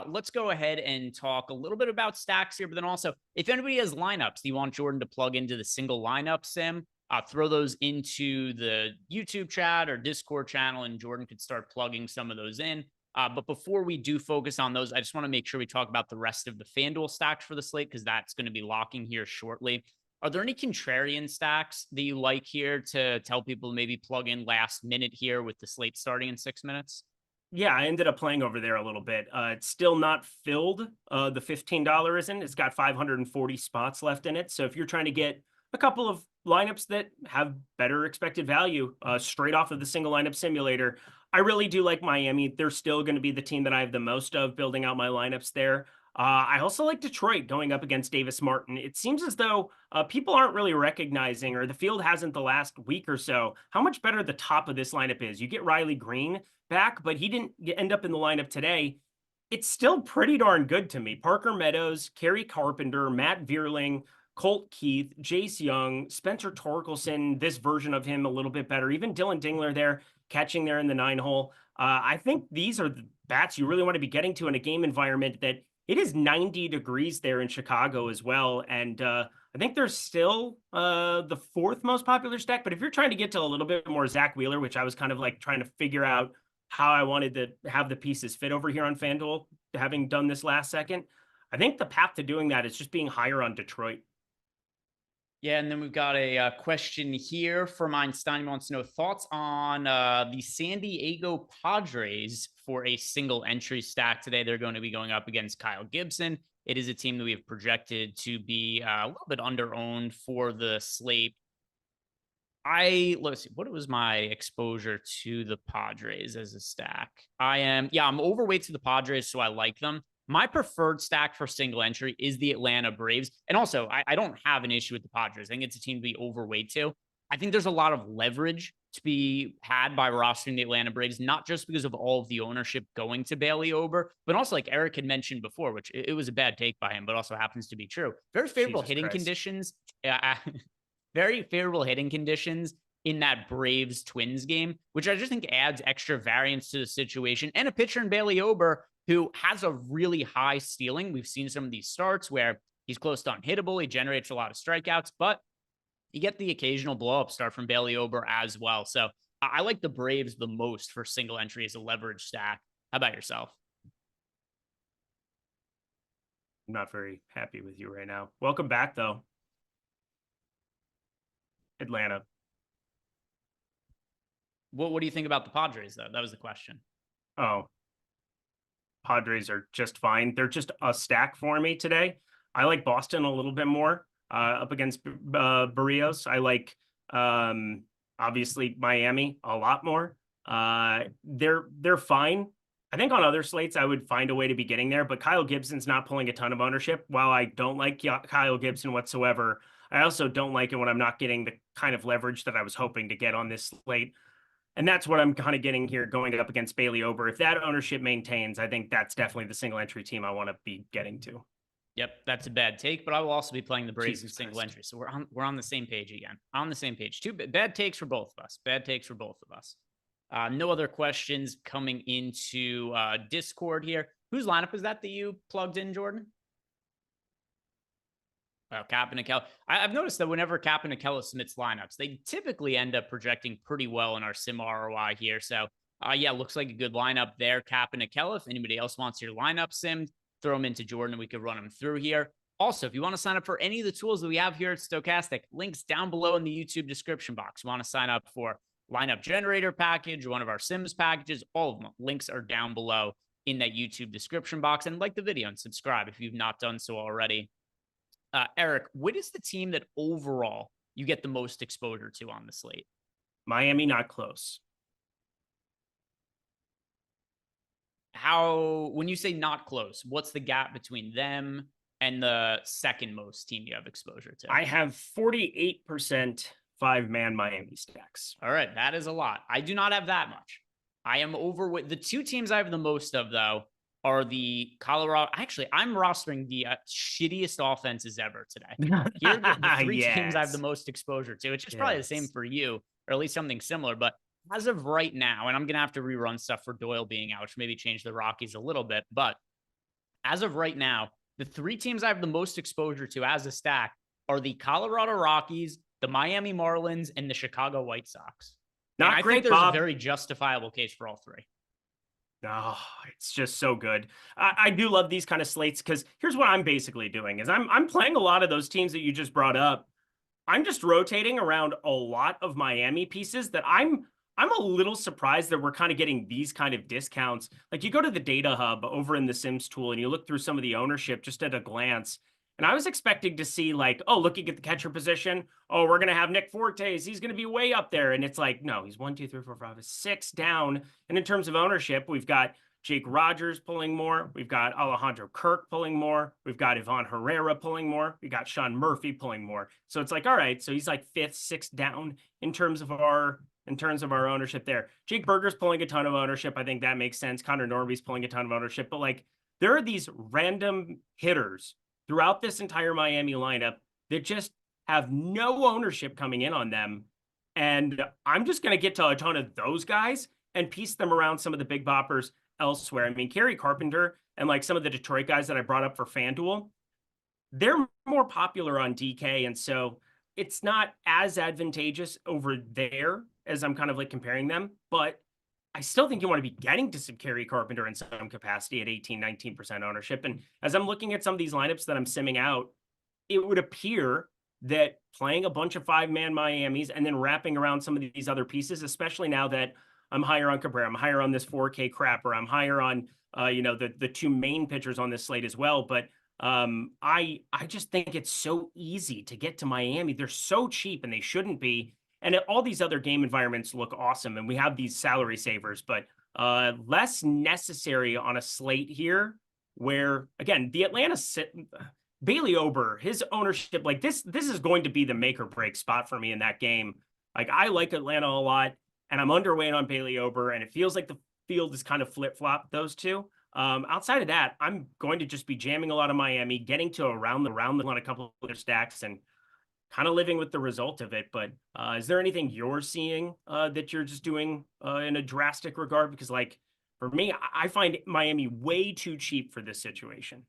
let's go ahead and talk a little bit about stacks here, but then also, if anybody has lineups, do you want Jordan to plug into the single lineup sim? Throw those into the YouTube chat or Discord channel, and Jordan could start plugging some of those in. But before we do focus on those, I just want to make sure we talk about the rest of the FanDuel stacks for the slate, because that's going to be locking here shortly. Are there any contrarian stacks that you like here to tell people to maybe plug in last minute here with the slate starting in 6 minutes? Yeah, I ended up playing over there a little bit. It's still not filled. The $15 isn't. It's got 540 spots left in it. So if you're trying to get a couple of lineups that have better expected value straight off of the single lineup simulator, I really do like Miami. They're still going to be the team that I have the most of building out my lineups there. I also like Detroit going up against Davis Martin. It seems as though people aren't really recognizing, or the field hasn't the last week or so, how much better the top of this lineup is. You get Riley Green back, but he didn't end up in the lineup today. It's still pretty darn good to me. Parker Meadows, Kerry Carpenter, Matt Vierling, Colt Keith, Jace Young, Spencer Torkelson, this version of him a little bit better. Even Dylan Dingler there catching there in the 9 hole. I think these are the bats you really want to be getting to in a game environment that it is 90 degrees there in Chicago as well. And I think they're still the 4th most popular stack. But if you're trying to get to a little bit more Zach Wheeler, which I was kind of like trying to figure out how I wanted to have the pieces fit over here on FanDuel, having done this last second, I think the path to doing that is just being higher on Detroit. Yeah, and then we've got a question here from Einstein. He wants to know thoughts on the San Diego Padres for a single entry stack today. They're going to be going up against Kyle Gibson. It is a team that we have projected to be a little bit under-owned for the slate. Let's see, what was my exposure to the Padres as a stack? I'm overweight to the Padres, so I like them. My preferred stack for single entry is the Atlanta Braves. And also, I don't have an issue with the Padres. I think it's a team to be overweight to. I think there's a lot of leverage to be had by rostering the Atlanta Braves, not just because of all of the ownership going to Bailey Ober, but also like Eric had mentioned before, which it was a bad take by him, but also happens to be true. Very favorable Jesus hitting Christ. conditions. Very favorable hitting conditions in that Braves Twins game, which I just think adds extra variance to the situation. And a pitcher in Bailey Ober who has a really high ceiling. We've seen some of these starts where he's close to unhittable. He generates a lot of strikeouts, but you get the occasional blow up start from Bailey Ober as well. So I like the Braves the most for single entry as a leverage stack. How about yourself? I'm not very happy with you right now. Welcome back, though. Atlanta. What do you think about the Padres, though? That was the question. Oh, Padres are just fine. They're just a stack for me today. I like Boston a little bit more up against Barrios. I like obviously Miami a lot more. They're fine. I think on other slates I would find a way to be getting there, but Kyle Gibson's not pulling a ton of ownership. While I don't like Kyle Gibson whatsoever, I also don't like it when I'm not getting the kind of leverage that I was hoping to get on this slate. And that's what I'm kind of getting here going up against Bailey Ober. If that ownership maintains, I think that's definitely the single entry team I want to be getting to. Yep, that's a bad take, but I will also be playing the Braves in single Christ. entry. So we're on the same page again. On the same page. Two bad takes for both of us. Bad takes for both of us. No other questions coming into Discord here. Whose lineup is that you plugged in, Jordan? Cap and Akella. I've noticed that whenever Cap and Akella submits lineups, they typically end up projecting pretty well in our sim ROI here. So, yeah, looks like a good lineup there. Cap and Akella. If anybody else wants your lineup simmed, throw them into Jordan and we could run them through here. Also, if you want to sign up for any of the tools that we have here at Stochastic, links down below in the YouTube description box. You want to sign up for lineup generator package, one of our Sims packages, all of them. Links are down below in that YouTube description box. And like the video and subscribe if you've not done so already. Eric, what is the team that overall you get the most exposure to on the slate? Miami, not close. When you say not close, what's the gap between them and the second most team you have exposure to? I have 48% 5-man Miami stacks. All right, that is a lot. I do not have that much. I am over with the two teams I have the most of, though, are the Colorado. Actually, I'm rostering the shittiest offenses ever today. Here are the three teams I have the most exposure to, which is probably the same for you, or at least something similar. But as of right now, and I'm going to have to rerun stuff for Doyle being out, which maybe change the Rockies a little bit. But as of right now, the three teams I have the most exposure to as a stack are the Colorado Rockies, the Miami Marlins, and the Chicago White Sox. Not and great, I think there's Bob. a very justifiable case for all three. Oh, it's just so good. I do love these kind of slates because here's what I'm basically doing is I'm playing a lot of those teams that you just brought up. I'm just rotating around a lot of Miami pieces that I'm a little surprised that we're kind of getting these kind of discounts. Like you go to the data hub over in the Sims tool and you look through some of the ownership just at a glance. And I was expecting to see like, oh, looking at the catcher position. Oh, we're going to have Nick Fortes. He's going to be way up there. And it's like, no, he's 1, 2, 3, 4, 5, 6 down. And in terms of ownership, we've got Jake Rogers pulling more. We've got Alejandro Kirk pulling more. We've got Ivan Herrera pulling more. We got Sean Murphy pulling more. So it's like, all right, so he's like 5th, 6th down in terms of our ownership there. Jake Berger's pulling a ton of ownership. I think that makes sense. Connor Norby's pulling a ton of ownership. But like there are these random hitters throughout this entire Miami lineup that just have no ownership coming in on them. And I'm just going to get to a ton of those guys and piece them around some of the big boppers elsewhere. I mean, Kerry Carpenter and like some of the Detroit guys that I brought up for FanDuel, they're more popular on DK. And so it's not as advantageous over there as I'm kind of like comparing them, but I still think you want to be getting to some Kerry Carpenter in some capacity at 18, 19% ownership. And as I'm looking at some of these lineups that I'm simming out, it would appear that playing a bunch of 5-man Miamis and then wrapping around some of these other pieces, especially now that I'm higher on Cabrera, I'm higher on this 4K crapper, I'm higher on, the two main pitchers on this slate as well. But I just think it's so easy to get to Miami. They're so cheap and they shouldn't be. And all these other game environments look awesome. And we have these salary savers, but less necessary on a slate here where, again, the Bailey Ober, his ownership, like this is going to be the make or break spot for me in that game. Like I like Atlanta a lot and I'm underweight on Bailey Ober and it feels like the field is kind of flip-flop those two. Outside of that, I'm going to just be jamming a lot of Miami, getting to around the on a couple of other stacks and kind of living with the result of it. But is there anything you're seeing that you're just doing in a drastic regard? Because like for me, I find Miami way too cheap for this situation.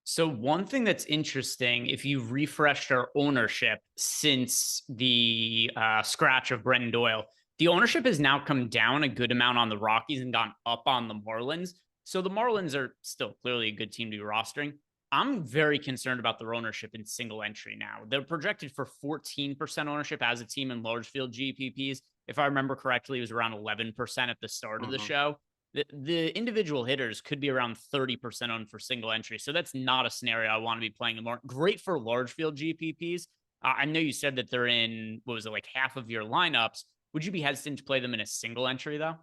So one thing that's interesting, if you've refreshed our ownership since the scratch of Brenton Doyle, the ownership has now come down a good amount on the Rockies and gone up on the Marlins. So the Marlins are still clearly a good team to be rostering. I'm very concerned about their ownership in single entry now. They're projected for 14% ownership as a team in large field GPPs. If I remember correctly, it was around 11% at the start of the show. The individual hitters could be around 30% owned for single entry. So that's not a scenario I want to be playing anymore. Great for large field GPPs. I know you said that they're in, what was it, like half of your lineups. Would you be hesitant to play them in a single entry though?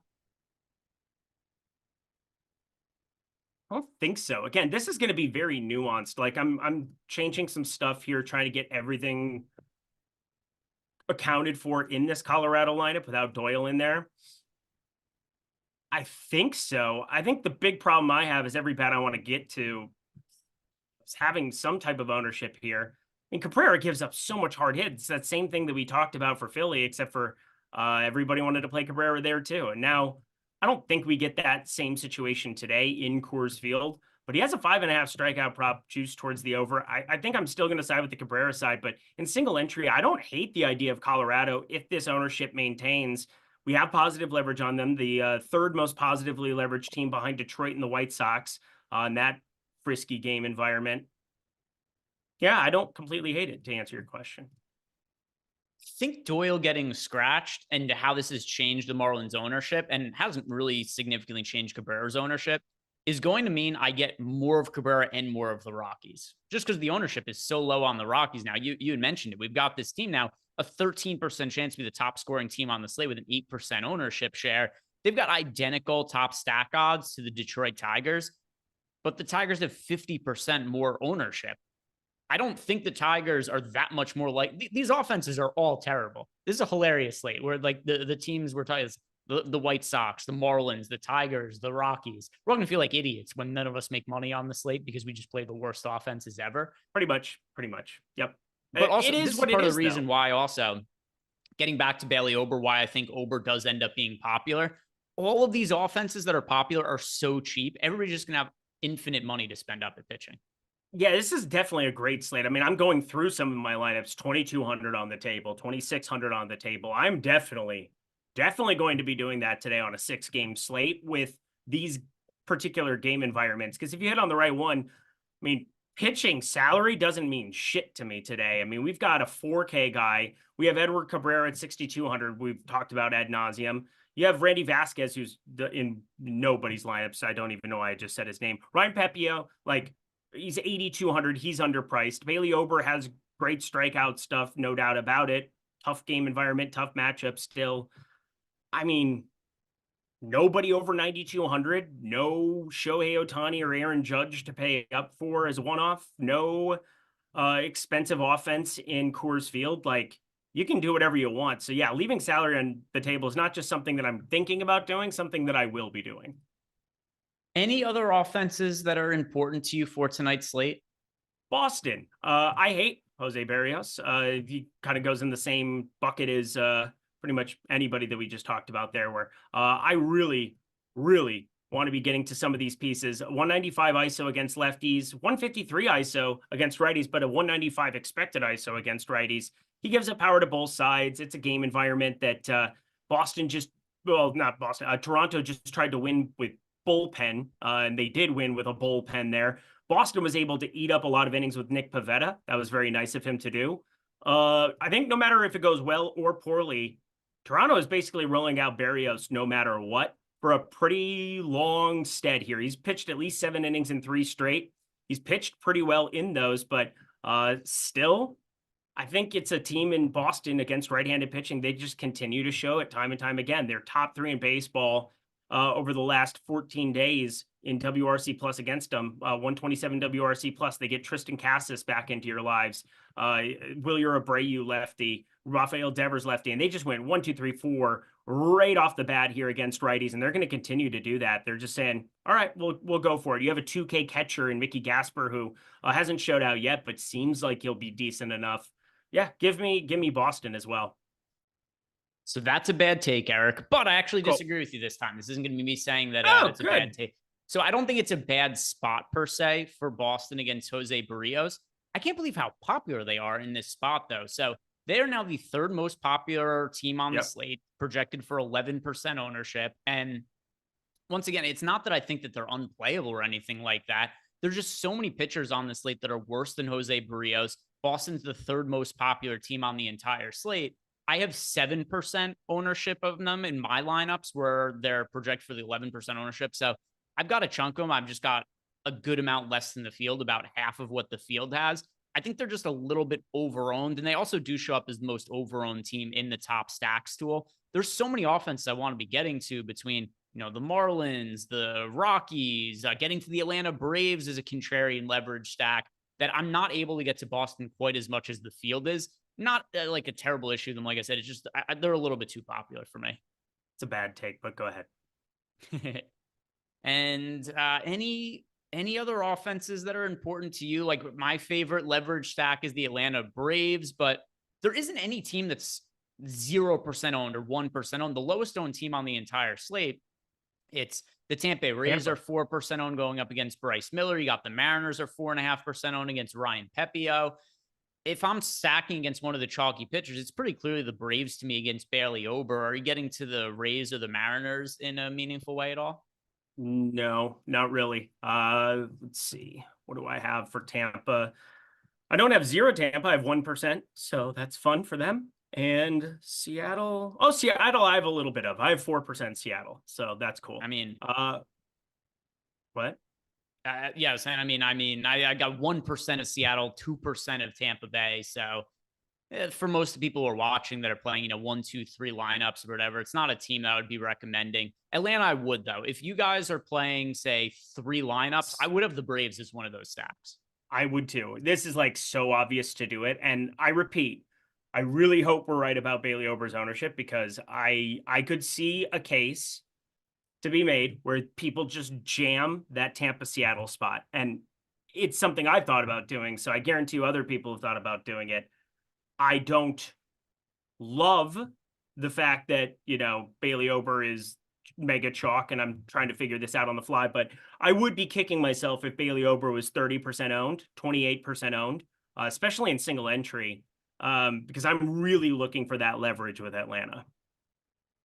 I don't think so. Again, this is going to be very nuanced. Like I'm changing some stuff here, trying to get everything accounted for in this Colorado lineup without Doyle in there. I think so. I think the big problem I have is every bat I want to get to is having some type of ownership here. I mean, Cabrera gives up so much hard hits. It's that same thing that we talked about for Philly, except for everybody wanted to play Cabrera there too. And now I don't think we get that same situation today in Coors Field, but he has a 5.5 strikeout prop juice towards the over. I think I'm still going to side with the Cabrera side, but in single entry, I don't hate the idea of Colorado if this ownership maintains. We have positive leverage on them, the third most positively leveraged team behind Detroit and the White Sox in that frisky game environment. Yeah, I don't completely hate it, to answer your question. Think Doyle getting scratched and how this has changed the Marlins ownership and hasn't really significantly changed Cabrera's ownership is going to mean I get more of Cabrera and more of the Rockies, just because the ownership is so low on the Rockies now. You had mentioned it. We've got this team now, a 13% chance to be the top scoring team on the slate with an 8% ownership share. They've got identical top stack odds to the Detroit Tigers, but the Tigers have 50% more ownership. I don't think the Tigers are that much more like these offenses are all terrible. This is a hilarious slate where like the teams we're talking the White Sox, the Marlins, the Tigers, the Rockies. We're all gonna feel like idiots when none of us make money on the slate because we just play the worst offenses ever. Pretty much. Yep. But also, it is this is what part it of is, the reason though. why also getting back to Bailey Ober, why I think Ober does end up being popular. All of these offenses that are popular are so cheap. Everybody's just gonna have infinite money to spend up at pitching. Yeah, this is definitely a great slate. I mean, I'm going through some of my lineups, 2,200 on the table, 2,600 on the table. I'm definitely going to be doing that today on a 6-game slate with these particular game environments. Because if you hit on the right one, I mean, pitching salary doesn't mean shit to me today. I mean, we've got a 4K guy. We have Edward Cabrera at 6,200. We've talked about ad nauseum. You have Randy Vasquez, who's in nobody's lineups. I don't even know why I just said his name. Ryan Pepio, like, he's 8,200. He's underpriced. Bailey Ober has great strikeout stuff, no doubt about it. Tough game environment, tough matchup still. I mean, nobody over 9,200. No Shohei Ohtani or Aaron Judge to pay up for as a one-off. No expensive offense in Coors Field. Like, you can do whatever you want. So yeah, leaving salary on the table is not just something that I'm thinking about doing, something that I will be doing. Any other offenses that are important to you for tonight's slate? Boston. I hate Jose Barrios. He kind of goes in the same bucket as pretty much anybody that we just talked about there, where I really want to be getting to some of these pieces. 195 ISO against lefties, 153 ISO against righties, but a 195 expected ISO against righties. He gives up power to both sides. It's a game environment that Boston just, well, not Boston, Toronto just tried to win with bullpen, and they did win with a bullpen there. Boston was able to eat up a lot of innings with Nick Pivetta. That was very nice of him to do. I think no matter if it goes well or poorly, Toronto is basically rolling out Barrios no matter what for a pretty long stead here. He's pitched at least 7 innings in 3 straight. He's pitched pretty well in those, but still, I think it's a team in Boston against right-handed pitching. They just continue to show it time and time again. They're top 3 in baseball over the last 14 days in WRC plus against them, 127 WRC plus. They get Tristan Cassis back into your lives. Wilyer Abreu lefty, Rafael Devers lefty, and they just went 1, 2, 3, 4 right off the bat here against righties, and they're going to continue to do that. They're just saying, all right, we'll go for it. You have a 2K catcher in Mickey Gasper who hasn't showed out yet, but seems like he'll be decent enough. Yeah, give me Boston as well. So that's a bad take, Eric, but I actually disagree with you this time. This isn't going to be me saying that it's good. A bad take. So I don't think it's a bad spot per se for Boston against Jose Barrios. I can't believe how popular they are in this spot, though. So they are now the 3rd most popular team on the slate, projected for 11% ownership. And once again, it's not that I think that they're unplayable or anything like that. There's just so many pitchers on the slate that are worse than Jose Barrios. Boston's the 3rd most popular team on the entire slate. I have 7% ownership of them in my lineups where they're projected for the 11% ownership. So I've got a chunk of them. I've just got a good amount less than the field, about half of what the field has. I think they're just a little bit overowned, and they also do show up as the most overowned team in the top stacks tool. There's so many offenses I want to be getting to between, the Marlins, the Rockies, getting to the Atlanta Braves as a contrarian leverage stack that I'm not able to get to Boston quite as much as the field is. Not like a terrible issue. Them, like I said, it's just they're a little bit too popular for me. It's a bad take, but go ahead. And any other offenses that are important to you? Like my favorite leverage stack is the Atlanta Braves, but there isn't any team that's 0% owned or 1% owned. The lowest owned team on the entire slate It's the Tampa Bay Rays are 4% owned going up against Bryce Miller. You got the Mariners are 4.5% owned against Ryan Pepio. If I'm stacking against one of the chalky pitchers, it's pretty clearly the Braves to me against Bailey Ober. Are you getting to the Rays or the Mariners in a meaningful way at all? No, not really. Let's see. What do I have for Tampa? I don't have 0 Tampa. I have 1%. So that's fun for them. And Seattle. Oh, Seattle, I have a little bit of. I have 4% Seattle. So that's cool. I mean, what? Yeah, I got 1% of Seattle, 2% of Tampa Bay. So for most of the people who are watching that are playing, 1, 2, 3 lineups or whatever, it's not a team that I would be recommending. Atlanta, I would, though. If you guys are playing, say, 3 lineups, I would have the Braves as one of those stacks. I would too. This is like so obvious to do it. And I repeat, I really hope we're right about Bailey Ober's ownership, because I could see a case to be made where people just jam that Tampa Seattle spot. And it's something I've thought about doing. So I guarantee you other people have thought about doing it. I don't love the fact that, Bailey Ober is mega chalk and I'm trying to figure this out on the fly, but I would be kicking myself if Bailey Ober was 30% owned, 28% owned, especially in single entry, because I'm really looking for that leverage with Atlanta.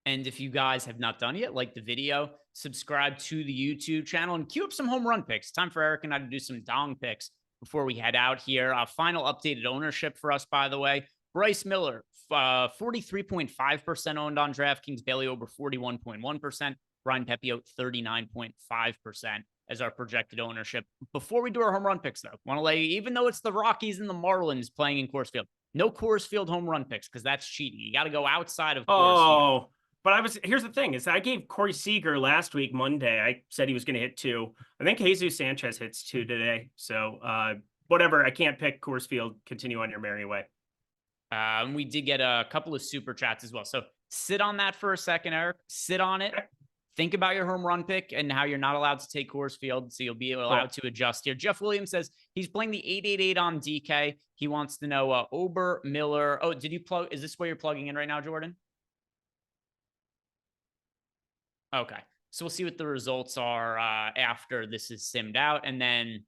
And if you guys have not done yet, like the video, subscribe to the YouTube channel and queue up some home run picks. Time for Eric and I to do some dong picks before we head out here. Final updated ownership for us, by the way. Bryce Miller, 43.5% owned on DraftKings. Bailey Ober, 41.1%. Ryan Pepio, 39.5% as our projected ownership. Before we do our home run picks, though, want to lay, even though it's the Rockies and the Marlins playing in Coors Field, no Coors Field home run picks, because that's cheating. You got to go outside of Coors Field. But here's the thing, is I gave Corey Seager last week, Monday. I said he was going to hit 2. I think Jesus Sanchez hits 2 today. So whatever, I can't pick Coors Field. Continue on your merry way. We did get a couple of super chats as well. So sit on that for a second, Eric. Sit on it. Think about your home run pick and how you're not allowed to take Coors Field, so you'll be allowed to adjust here. Jeff Williams says he's playing the 888 on DK. He wants to know Ober, Miller. Oh, did you plug? Is this where you're plugging in right now, Jordan? Okay. So we'll see what the results are after this is simmed out. And then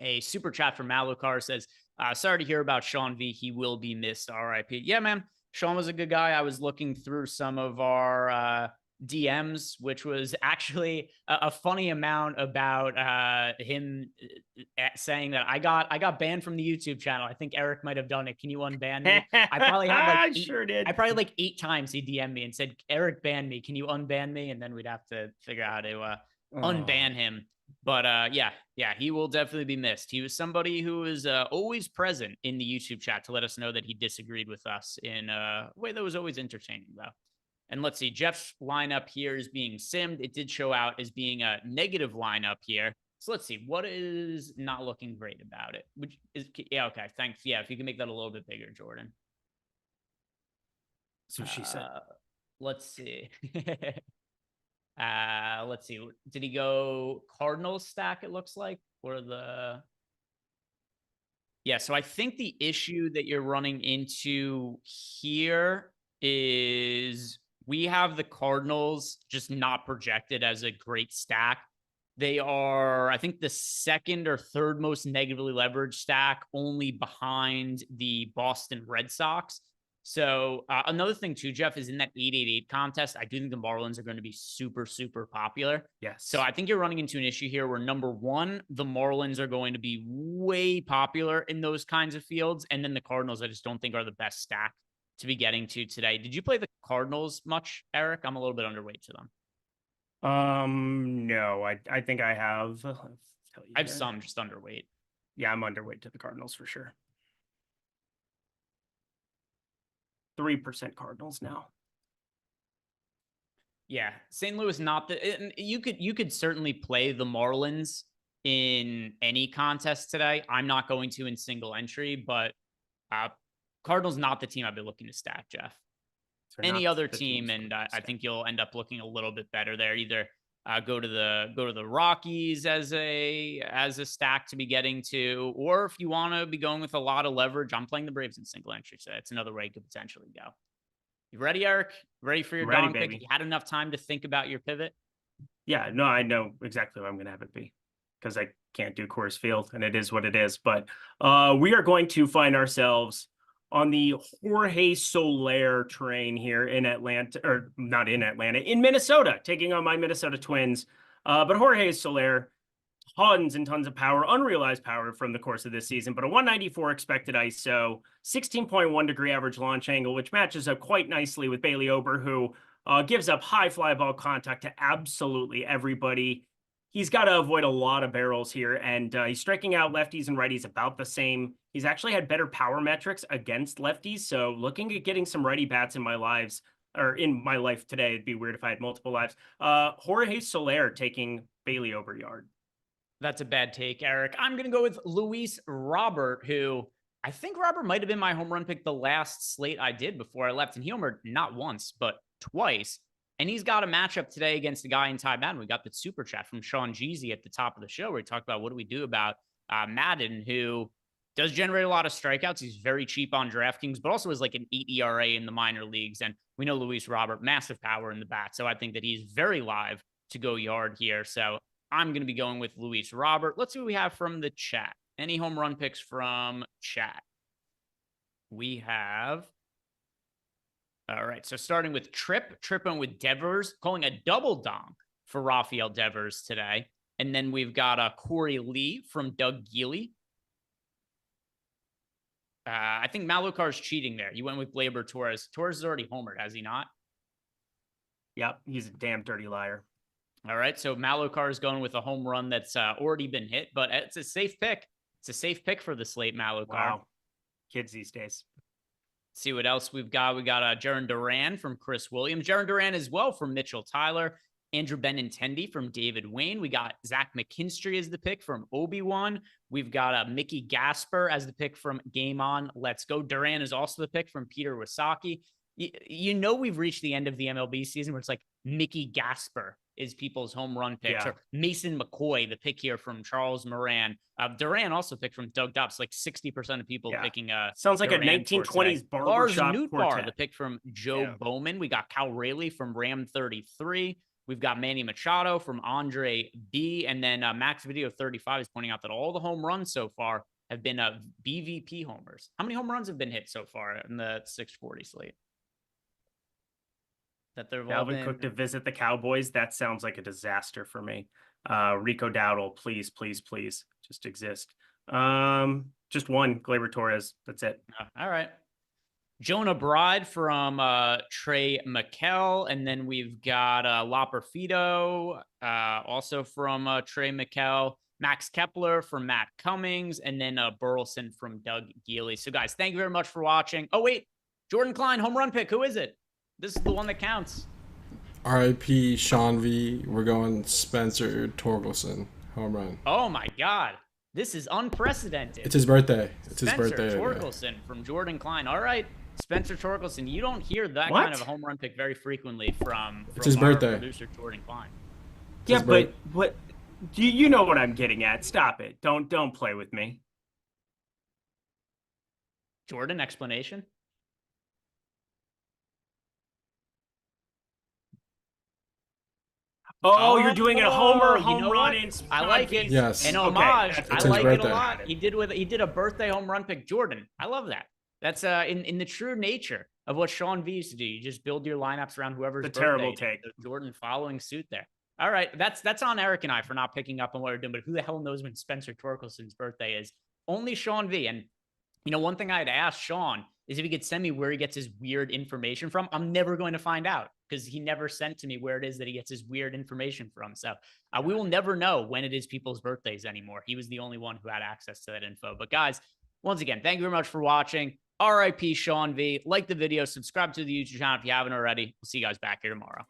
a super chat from Malukar says, sorry to hear about Sean V. He will be missed. RIP. Yeah, man. Sean was a good guy. I was looking through some of our DMs, which was actually a funny amount about him saying that I got banned from the YouTube channel. I think Eric might have done it. Can you unban me? I probably had like sure did. I probably like 8 times he DM'd me and said, Eric banned me. Can you unban me? And then we'd have to figure out how to unban him. But yeah, he will definitely be missed. He was somebody who was always present in the YouTube chat to let us know that he disagreed with us in a way that was always entertaining, though. And let's see, Jeff's lineup here is being simmed. It did show out as being a negative lineup here. So let's see, what is not looking great about it? Which is, yeah, okay, thanks. Yeah, if you can make that a little bit bigger, Jordan. So she said. Let's see. Let's see. Did he go Cardinals stack, it looks like? Or the... Yeah, so I think the issue that you're running into here is... we have the Cardinals just not projected as a great stack. They are, I think, the 2nd or 3rd most negatively leveraged stack, only behind the Boston Red Sox. So another thing too, Jeff, is in that 888 contest, I do think the Marlins are going to be super, super popular. Yes. So I think you're running into an issue here where, number one, the Marlins are going to be way popular in those kinds of fields. And then the Cardinals, I just don't think are the best stack to be getting to today. Did you play the Cardinals much, Eric? I'm a little bit underweight to them. No, I think I have. I have some just underweight. Yeah, I'm underweight to the Cardinals for sure. 3% Cardinals now. Yeah, St. Louis not the. You could certainly play the Marlins in any contest today. I'm not going to in single entry, but Cardinals not the team I've been looking to stack, Jeff. Any other team, and I think you'll end up looking a little bit better there. Either go to the Rockies as a stack to be getting to, or if you want to be going with a lot of leverage, I'm playing the Braves in single entry, so that's another way you could potentially go. You ready, Eric? Ready for your dong pick? You had enough time to think about your pivot? Yeah, no, I know exactly what I'm going to have it be because I can't do Coors Field, and it is what it is. But we are going to find ourselves on the Jorge Soler train here in Atlanta, or not in Atlanta, in Minnesota, taking on my Minnesota Twins. But Jorge Soler, tons and tons of power, unrealized power from the course of this season, but a 194 expected ISO, 16.1 degree average launch angle, which matches up quite nicely with Bailey Ober, who gives up high fly ball contact to absolutely everybody. He's got to avoid a lot of barrels here, and he's striking out lefties and righties about the same. He's actually had better power metrics against lefties, so looking at getting some righty bats in my life today. It'd be weird if I had multiple lives. Jorge Soler taking Bailey Ober yard. That's a bad take, Eric. I'm going to go with Luis Robert, who I think Robert might have been my home run pick the last slate I did before I left. And he homered not once, but twice. And he's got a matchup today against a guy in Ty Madden. We got the super chat from Sean Jeezy at the top of the show where he talked about what do we do about Madden, who does generate a lot of strikeouts. He's very cheap on DraftKings, but also is like an 8 ERA in the minor leagues. And we know Luis Robert, massive power in the bat. So I think that he's very live to go yard here. So I'm going to be going with Luis Robert. Let's see what we have from the chat. Any home run picks from chat? We have. All right. So starting with Tripping with Devers, calling a double donk for Rafael Devers today. And then we've got Corey Lee from Doug Geely. I think Malukar's cheating there. You went with Gleyber Torres. Torres is already homered, has he not? Yep. He's a damn dirty liar. All right, so Malokar is going with a home run that's already been hit, but it's a safe pick. It's a safe pick for the slate, Malokar. Wow. Kids these days. Let's see what else we've got. We got Jaron Duran from Chris Williams. Jaron Duran as well from Mitchell Tyler. Andrew Benintendi from David Wayne. We got Zach McKinstry as the pick from Obi-Wan. We've got Mickey Gasper as the pick from Game On. Let's Go. Duran is also the pick from Peter Wasaki. You know we've reached the end of the MLB season where it's like Mickey Gasper is people's home run picks, or Mason McCoy, the pick here from Charles Moran. Duran also picked from Doug Dobbs, like 60% of people picking sounds like Duran a 1920s barbershop quartet. The pick from Joe Bowman. We got Cal Rayleigh from Ram 33. We've got Manny Machado from Andre B. And then Max Video 35 is pointing out that all the home runs so far have been BVP homers. How many home runs have been hit so far in the 640 slate? That they're Dalvin Cook to visit the Cowboys. That sounds like a disaster for me. Rico Dowdle, please, please, please, just exist. Just one, Gleyber Torres. That's it. All right. Jonah Bride from Trey McKell, and then we've got Loperfido, also from Trey McKell. Max Kepler from Matt Cummings, and then Burleson from Doug Geely. So, guys, thank you very much for watching. Oh, wait. Jordan Klein, home run pick. Who is it? This is the one that counts. RIP Sean V. We're going Spencer Torkelson. Home run. Oh, my God. This is unprecedented. It's his birthday. It's his birthday. Spencer Torkelson from Jordan Klein. All right. Spencer Torkelson. You don't hear that kind of a home run pick very frequently from it's his birthday. Producer Jordan Klein. Yeah, but what? You know what I'm getting at. Stop it. Don't play with me. Jordan, explanation? Oh, you're doing a home run in I like it. Yes. An homage. Okay. I like it a lot. He did a birthday home run pick. Jordan. I love that. That's in the true nature of what Sean V used to do. You just build your lineups around whoever's birthday. Terrible take. Jordan following suit there. All right. That's on Eric and I for not picking up on what we're doing, but who the hell knows when Spencer Torkelson's birthday is? Only Sean V. And one thing I had asked Sean is if he could send me where he gets his weird information from. I'm never going to find out because he never sent to me where it is that he gets his weird information from. So we will never know when it is people's birthdays anymore. He was the only one who had access to that info. But guys, once again, thank you very much for watching. RIP Sean V. Like the video, subscribe to the YouTube channel if you haven't already. We'll see you guys back here tomorrow.